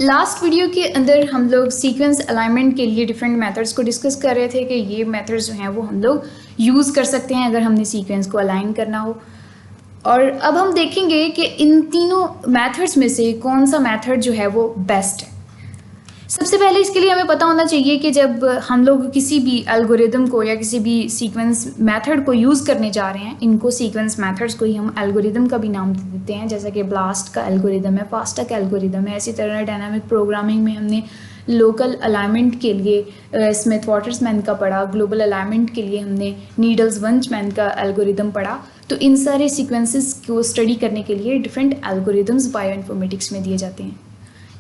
Last video के अंदर हम लोग सीक्वेंस अलाइनमेंट के लिए डिफरेंट मेथड्स को डिस्कस कर रहे थे कि ये मेथड्स जो हैं वो हम लोग यूज़ कर सकते हैं अगर हमने सीक्वेंस को अलाइन करना हो। और अब हम देखेंगे कि इन तीनों मेथड्स में से कौन सा मेथड जो है वो बेस्ट है। सबसे पहले इसके लिए हमें पता होना चाहिए कि जब हम लोग किसी भी एल्गोरिदम को या किसी भी सीक्वेंस मेथड को यूज़ करने जा रहे हैं, इनको सीक्वेंस मेथड्स को ही हम एल्गोरिदम का भी नाम दे देते हैं, जैसा कि ब्लास्ट का एल्गोरिदम है, फास्टा का एल्गोरिदम है। इसी तरह डायनामिक प्रोग्रामिंग में हमने लोकल अलाइनमेंट के लिए स्मिथ वाटरमैन का पढ़ा, ग्लोबल अलाइनमेंट के लिए हमने नीडल्स-वंचमैन का एल्गोरिदम पढ़ा। तो इन सारे सीक्वेंसेस को स्टडी करने के लिए डिफरेंट एल्गोरिदम्स बायोइन्फॉर्मेटिक्स में दिए जाते हैं।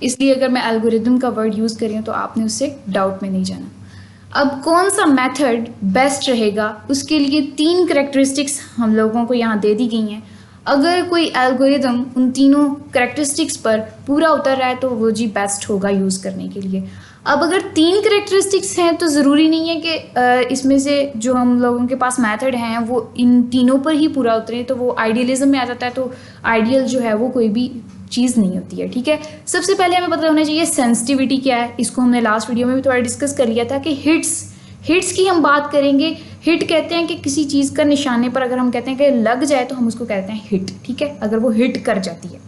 इसलिए अगर मैं एल्गोरिदम का वर्ड यूज़ कर रही हूँ तो आपने उससे डाउट में नहीं जाना। अब कौन सा मेथड बेस्ट रहेगा, उसके लिए 3 करैक्टरिस्टिक्स हम लोगों को यहाँ दे दी गई हैं। अगर कोई एल्गोरिदम उन तीनों करैक्टरिस्टिक्स पर पूरा उतर रहा है तो वो जी बेस्ट होगा यूज़ करने के लिए। अब अगर 3 करैक्टरिस्टिक्स हैं तो ज़रूरी नहीं है कि इसमें से जो हम लोगों के पास मेथड हैं वो इन तीनों पर ही पूरा उतरे, तो वो आइडियलिज्म में आ जाता है। तो आइडियल जो है वो कोई भी चीज़ नहीं होती है, ठीक है। सबसे पहले हमें पता होना चाहिए सेंसिटिविटी क्या है। इसको हमने लास्ट वीडियो में भी थोड़ा डिस्कस कर लिया था कि हिट्स की हम बात करेंगे। हिट कहते हैं कि किसी चीज़ का निशाने पर अगर हम कहते हैं कि लग जाए तो हम उसको कहते हैं हिट, ठीक है, अगर वो हिट कर जाती है,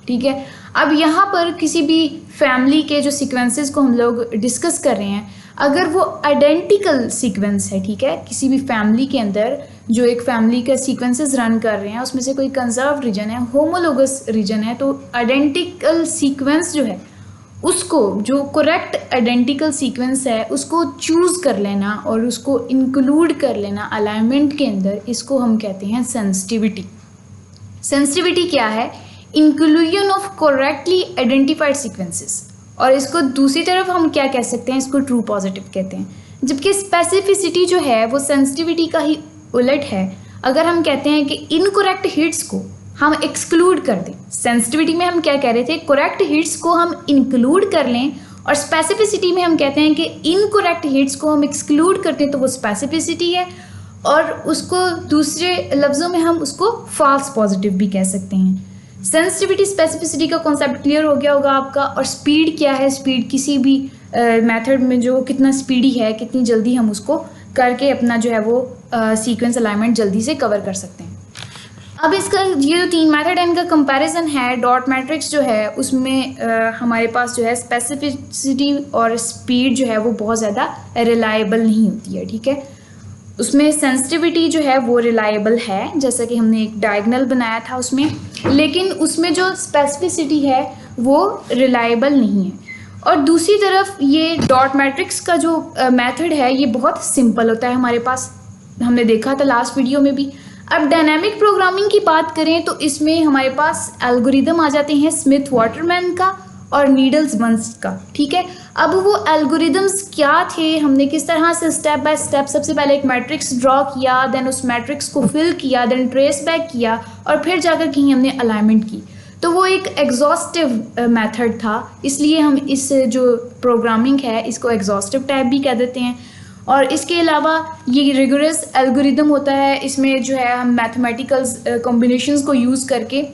ठीक है। अब यहाँ पर किसी भी फैमिली के जो सीक्वेंसेस को हम लोग डिस्कस कर रहे हैं, अगर वो आइडेंटिकल सीक्वेंस है, ठीक है, किसी भी फैमिली के अंदर जो एक फैमिली का सीक्वेंसेस रन कर रहे हैं उसमें से कोई कंजर्व रीजन है, होमोलोगस रीजन है, तो आइडेंटिकल सीक्वेंस जो है उसको, जो करेक्ट आइडेंटिकल सीक्वेंस है उसको चूज़ कर लेना और उसको इंक्लूड कर लेना अलाइनमेंट के अंदर, इसको हम कहते हैं सेंसिटिविटी। सेंसिटिविटी क्या है? Inclusion of correctly identified sequences. और इसको दूसरी तरफ हम क्या कह सकते हैं, इसको ट्रू पॉजिटिव कहते हैं। जबकि स्पेसिफिसिटी जो है वो सेंसिटिविटी का ही उलट है। अगर हम कहते हैं कि इनकरेक्ट हिट्स को हम एक्सक्लूड कर दें, सेंसिटिविटी में हम क्या कह रहे थे, करेक्ट हिट्स को हम इंक्लूड कर लें, और स्पेसिफिसिटी में हम कहते हैं कि इनकरेक्ट हिट्स को हम एक्सक्लूड करते हैं तो वो स्पेसिफिसिटी है, और उसको दूसरे लफ्ज़ों में हम उसको फॉल्स पॉजिटिव भी कह सकते हैं। सेंसिटिविटी स्पेसिफिसिटी का कॉन्सेप्ट क्लियर हो गया होगा आपका। और स्पीड क्या है? स्पीड किसी भी मेथड में जो कितना स्पीडी है, कितनी जल्दी हम उसको करके अपना जो है वो सीक्वेंस अलाइनमेंट जल्दी से कवर कर सकते हैं। अब इसका ये जो 3 मेथड है इनका कंपैरिजन है। डॉट मैट्रिक्स जो है उसमें हमारे पास जो है स्पेसिफिसिटी और स्पीड जो है वो बहुत ज़्यादा रिलायबल नहीं होती है, ठीक है। उसमें सेंसिटिविटी जो है वो रिलायबल है, जैसा कि हमने एक डायगोनल बनाया था उसमें, लेकिन उसमें जो स्पेसिफिसिटी है वो रिलायबल नहीं है। और दूसरी तरफ ये डॉट मैट्रिक्स का जो मेथड है ये बहुत सिंपल होता है हमारे पास, हमने देखा था लास्ट वीडियो में भी। अब डायनामिक प्रोग्रामिंग की बात करें तो इसमें हमारे पास एल्गोरिदम आ जाते हैं स्मिथ वाटरमैन का और नीडल्स-वंचमैन का, ठीक है। अब वो एल्गोरिदम्स क्या थे, हमने किस तरह से स्टेप बाय स्टेप सबसे पहले एक मैट्रिक्स ड्रॉ किया, देन उस मैट्रिक्स को फिल किया, देन ट्रेस बैक किया, और फिर जाकर कहीं हमने अलाइनमेंट की। तो वो एक एग्जॉस्टिव मेथड था, इसलिए हम इस जो प्रोग्रामिंग है इसको एग्जॉस्टिव टाइप भी कह देते हैं। और इसके अलावा ये रिगोरस एल्गोरिदम होता है, इसमें जो है हम मैथमेटिकल कॉम्बिनेशंस को यूज़ करके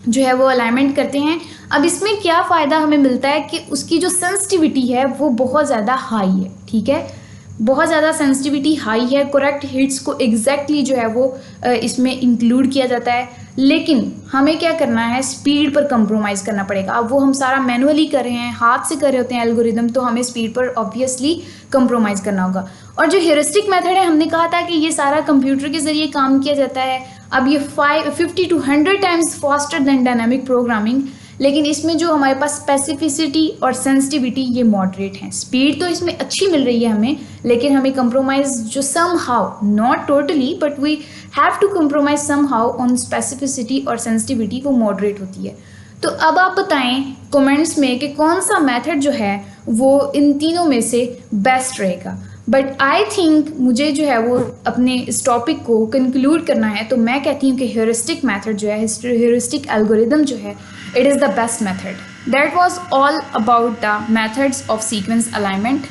जो है वो अलाइनमेंट करते हैं। अब इसमें क्या फ़ायदा हमें मिलता है कि उसकी जो सेंसिटिविटी है वो बहुत ज़्यादा हाई है, ठीक है, बहुत ज़्यादा सेंसिटिविटी हाई है। करेक्ट हिट्स को एग्जैक्टली जो है वो इसमें इंक्लूड किया जाता है, लेकिन हमें क्या करना है, स्पीड पर कंप्रोमाइज़ करना पड़ेगा। अब वो हम सारा मैनुअली कर रहे हैं, हाथ से कर रहे होते हैं एल्गोरिदम, तो हमें स्पीड पर ऑब्वियसली कंप्रोमाइज़ करना होगा। और जो हेरिस्टिक मेथड है, हमने कहा था कि ये सारा कंप्यूटर के ज़रिए काम किया जाता है। अब ये 50 to 100 times faster than dynamic programming, लेकिन इसमें जो हमारे पास स्पेसिफिसिटी और सेंसिटिविटी ये मॉडरेट हैं। स्पीड तो इसमें अच्छी मिल रही है हमें, लेकिन हमें कंप्रोमाइज़ जो somehow, not totally but we have to compromise somehow on specificity और सेंसिटिविटी, वो मॉडरेट होती है। तो अब आप बताएं कमेंट्स में कि कौन सा मेथड जो है वो इन तीनों में से बेस्ट रहेगा। बट आई थिंक मुझे जो है वो अपने इस टॉपिक को कंक्लूड करना है, तो मैं कहती हूँ कि हेरिस्टिक मेथड जो है, हेरिस्टिक एल्गोरिदम जो है, it is the best method. That was all about the methods of sequence alignment.